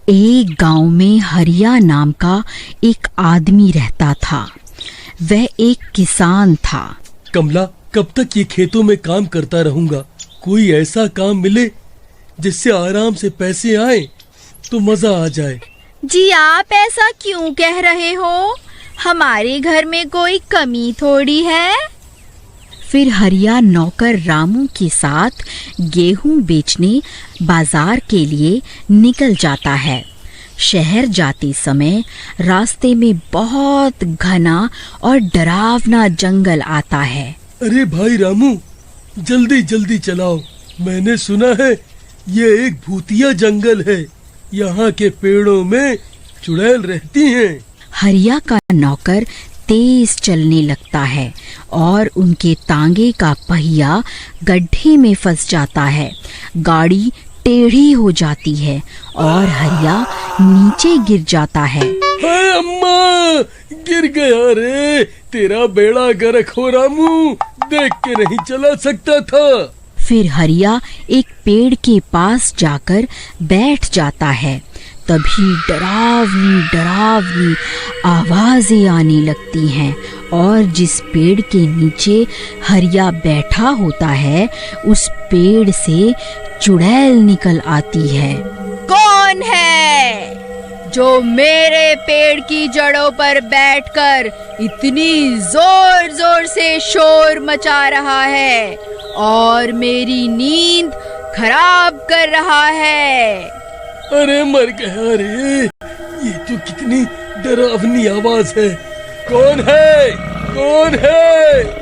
एक गांव में हरिया नाम का एक आदमी रहता था। वह एक किसान था। कमला, कब तक ये खेतों में काम करता रहूंगा? कोई ऐसा काम मिले जिससे आराम से पैसे आए तो मजा आ जाए। जी आप ऐसा क्यों कह रहे हो? हमारे घर में कोई कमी थोड़ी है। फिर हरिया नौकर रामू के साथ गेहूं बेचने बाजार के लिए निकल जाता है। शहर जाते समय रास्ते में बहुत घना और डरावना जंगल आता है। अरे भाई रामू, जल्दी जल्दी चलाओ। मैंने सुना है ये एक भूतिया जंगल है। यहाँ के पेड़ों में चुड़ैल रहती हैं। हरिया का नौकर तेज चलने लगता है और उनके तांगे का पहिया गड्ढे में फंस जाता है। गाड़ी टेढ़ी हो जाती है और हरिया नीचे गिर जाता है। हाय अम्मा, गिर गया रे। तेरा बेड़ा गर्क हो रामू, देख के नहीं चला सकता था। फिर हरिया एक पेड़ के पास जाकर बैठ जाता है। तभी डरावनी डरावनी आवाजें आने लगती हैं और जिस पेड़ के नीचे हरिया बैठा होता है उस पेड़ से चुड़ैल निकल आती है। कौन है जो मेरे पेड़ की जड़ों पर बैठकर इतनी जोर जोर से शोर मचा रहा है और मेरी नींद खराब कर रहा है? अरे मर गया रे, ये तो कितनी डरावनी आवाज है। कौन है? कौन है?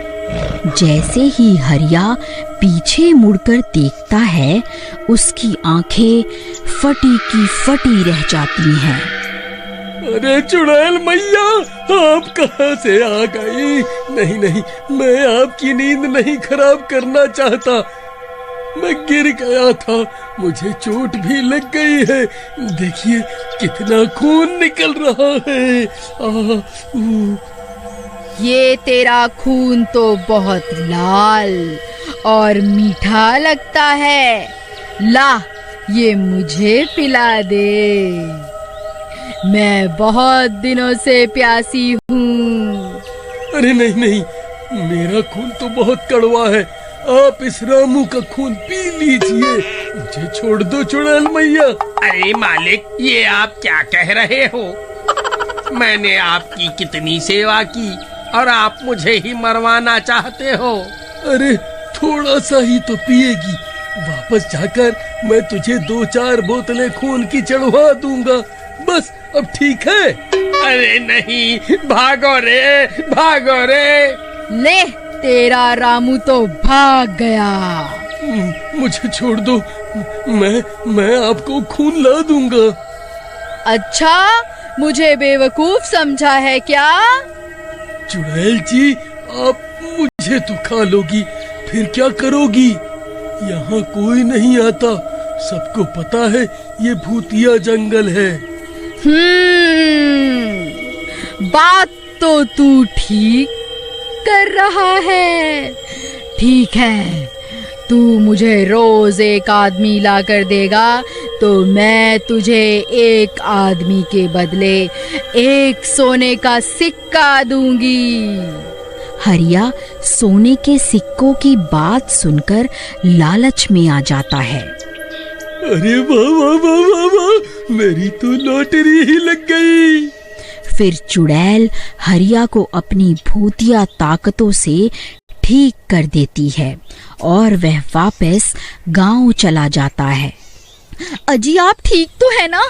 जैसे ही हरिया पीछे मुड़कर देखता है उसकी आंखें फटी की फटी रह जाती हैं। अरे चुड़ैल मैया, आप कहाँ से आ गई? नहीं नहीं, मैं आपकी नींद नहीं खराब करना चाहता। मैं गिर गया था, मुझे चोट भी लग गई है। देखिए कितना खून निकल रहा है। ये तेरा खून तो बहुत लाल और मीठा लगता है। ला, ये मुझे पिला दे। मैं बहुत दिनों से प्यासी हूँ। अरे नहीं नहीं, मेरा खून तो बहुत कड़वा है। आप इस रामू का खून पी लीजिए। मुझे छोड़ दो चुड़ैल मैया। अरे मालिक, ये आप क्या कह रहे हो? मैंने आपकी कितनी सेवा की और आप मुझे ही मरवाना चाहते हो? अरे थोड़ा सा ही तो पिएगी। वापस जाकर मैं तुझे 2-4 बोतलें खून की चढ़वा दूंगा। बस अब ठीक है? अरे नहीं, भागो रे, भागो रे। ले, तेरा रामू तो भाग गया। मुझे छोड़ दो, मैं आपको खून ला दूंगा। अच्छा, मुझे बेवकूफ समझा है क्या? चुड़ैल जी, आप मुझे तो खा लोगी, फिर क्या करोगी? यहाँ कोई नहीं आता, सबको पता है ये भूतिया जंगल है। बात तो तू ठीक कर रहा है। ठीक है, तू मुझे रोज एक आदमी ला कर देगा तो मैं तुझे एक आदमी के बदले 1 सोने का सिक्का दूंगी। हरिया सोने के सिक्कों की बात सुनकर लालच में आ जाता है। अरे वाह वाह वाह वाह वाह, मेरी तो लॉटरी ही लग गई। फिर चुड़ैल हरिया को अपनी भूतिया ताकतों से ठीक कर देती है और वह वापस गांव चला जाता है। अजी आप ठीक तो है ना?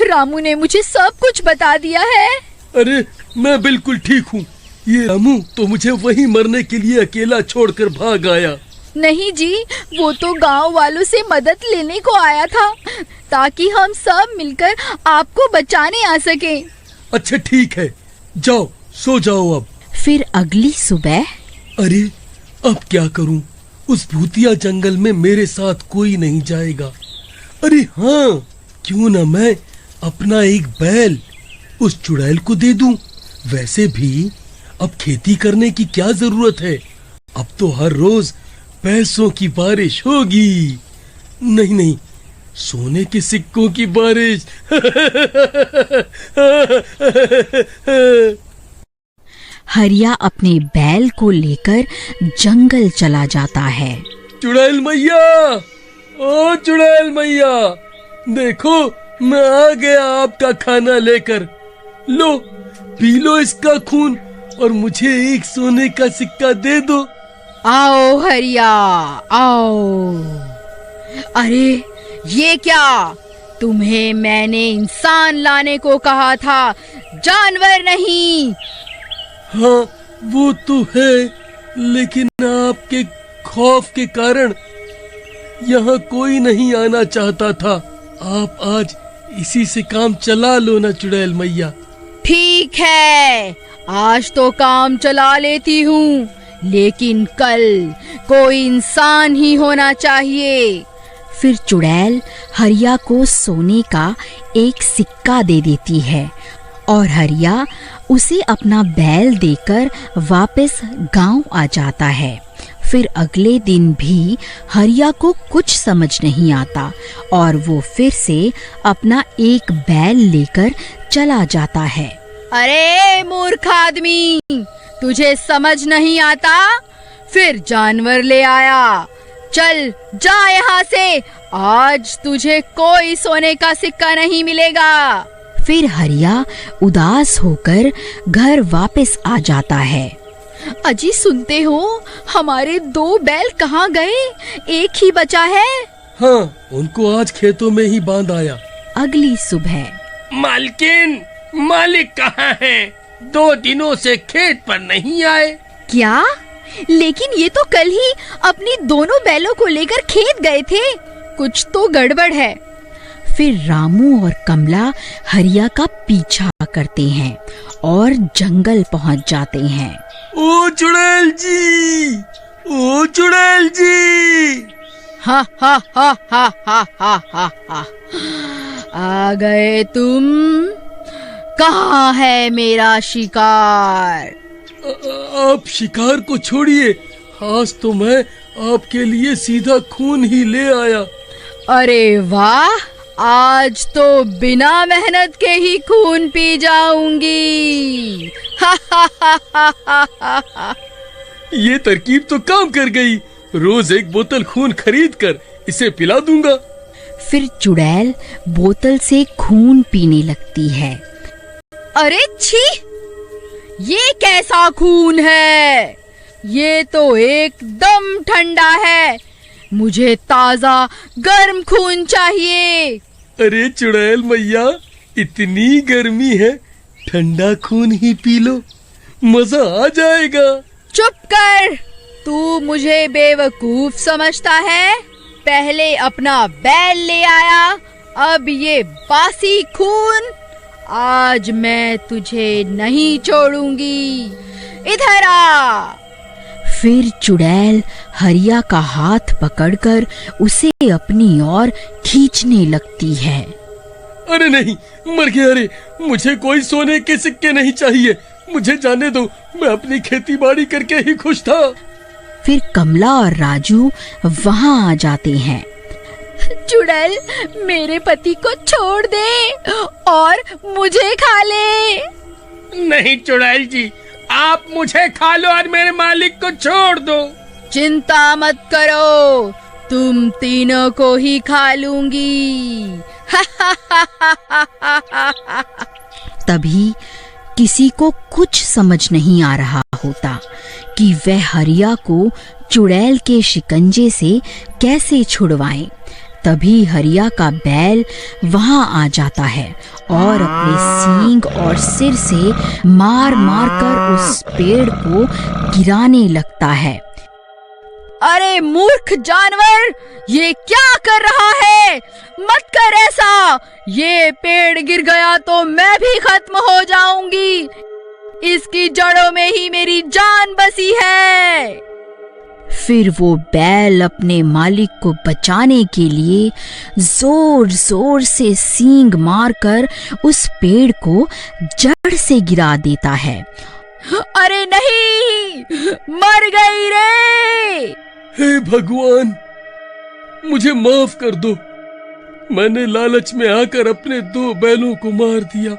रामू ने मुझे सब कुछ बता दिया है। अरे मैं बिल्कुल ठीक हूँ। ये रामू तो मुझे वहीं मरने के लिए अकेला छोड़कर भाग आया। नहीं जी, वो तो गांव वालों से मदद लेने को आया था ताकि हम सब मिलकर आपको बचाने आ सके। अच्छा ठीक है, जाओ सो जाओ अब। फिर अगली सुबह। अरे अब क्या करूं? उस भूतिया जंगल में मेरे साथ कोई नहीं जाएगा। अरे हाँ, क्यों ना मैं अपना एक बैल उस चुड़ैल को दे दूं। वैसे भी अब खेती करने की क्या जरूरत है? अब तो हर रोज पैसों की बारिश होगी। नहीं नहीं, सोने के सिक्कों की बारिश। हरिया अपने बैल को लेकर जंगल चला जाता है। चुड़ैल मैया, ओ चुड़ैल मैया, देखो मैं आ गया आपका खाना लेकर। लो पी लो इसका खून और मुझे एक सोने का सिक्का दे दो। आओ हरिया, आओ। अरे ये क्या? तुम्हें मैंने इंसान लाने को कहा था, जानवर नहीं। हाँ वो तो है, लेकिन आपके खौफ के कारण यहाँ कोई नहीं आना चाहता था। आप आज इसी से काम चला लो ना चुड़ैल मैया। ठीक है, आज तो काम चला लेती हूँ, लेकिन कल कोई इंसान ही होना चाहिए। फिर चुड़ैल हरिया को सोने का एक सिक्का दे देती है और हरिया उसे अपना बैल देकर वापस गांव आ जाता है। फिर अगले दिन भी हरिया को कुछ समझ नहीं आता और वो फिर से अपना एक बैल लेकर चला जाता है। अरे मूर्ख आदमी, तुझे समझ नहीं आता? फिर जानवर ले आया। चल जा यहाँ से, आज तुझे कोई सोने का सिक्का नहीं मिलेगा। फिर हरिया उदास होकर घर वापस आ जाता है। अजी सुनते हो, हमारे 2 बैल कहाँ गए? एक ही बचा है। हाँ, उनको आज खेतों में ही बांध आया। अगली सुबह मालकिन, मालिक कहाँ है? 2 दिनों से खेत पर नहीं आए। क्या? लेकिन ये तो कल ही अपनी दोनों बैलों को लेकर खेत गए थे। कुछ तो गड़बड़ है। फिर रामू और कमला हरिया का पीछा करते हैं और जंगल पहुंच जाते हैं। ओ चुड़ैल जी, ओ चुड़ैल जी। हा हा हा हा हा हा हा हा। आ गए तुम? कहाँ है मेरा शिकार? आप शिकार को छोड़िए, आज तो मैं आपके लिए सीधा खून ही ले आया। अरे वाह, आज तो बिना मेहनत के ही खून पी जाऊंगी। हा हा हा हा हा हा। ये तरकीब तो काम कर गई। रोज एक बोतल खून खरीद कर इसे पिला दूंगा। फिर चुड़ैल बोतल से खून पीने लगती है। अरे छी, ये कैसा खून है? ये तो एकदम ठंडा है। मुझे ताजा गर्म खून चाहिए। अरे चुड़ैल मैया, इतनी गर्मी है, ठंडा खून ही पी लो, मजा आ जाएगा। चुप कर, तू मुझे बेवकूफ समझता है? पहले अपना बैल ले आया, अब ये बासी खून। आज मैं तुझे नहीं छोड़ूंगी, इधर आ। फिर चुड़ैल हरिया का हाथ पकड़कर उसे अपनी ओर खींचने लगती है। अरे नहीं, मर गया रे, मुझे कोई सोने के सिक्के नहीं चाहिए, मुझे जाने दो, मैं अपनी खेती बाड़ी करके ही खुश था। फिर कमला और राजू वहाँ आ जाते हैं। चुड़ैल मेरे पति को छोड़ दे और मुझे खा ले। नहीं चुड़ैल जी, आप मुझे खा लो और मेरे मालिक को छोड़ दो। चिंता मत करो, तुम तीनों को ही खा लूंगी। तभी किसी को कुछ समझ नहीं आ रहा होता कि वह हरिया को चुड़ैल के शिकंजे से कैसे छुड़वाएं। तभी हरिया का बैल वहां आ जाता है और अपने सींग और सिर से मार मार कर उस पेड़ को गिराने लगता है। अरे मूर्ख जानवर, ये क्या कर रहा है? मत कर ऐसा। ये पेड़ गिर गया तो मैं भी खत्म हो जाऊंगी। इसकी जड़ों में ही मेरी जान बसी है। फिर वो बैल अपने मालिक को बचाने के लिए जोर जोर से सींग मारकर उस पेड़ को जड़ से गिरा देता है। अरे नहीं, मर गई रे। हे भगवान, मुझे माफ कर दो, मैंने लालच में आकर अपने 2 बैलों को मार दिया।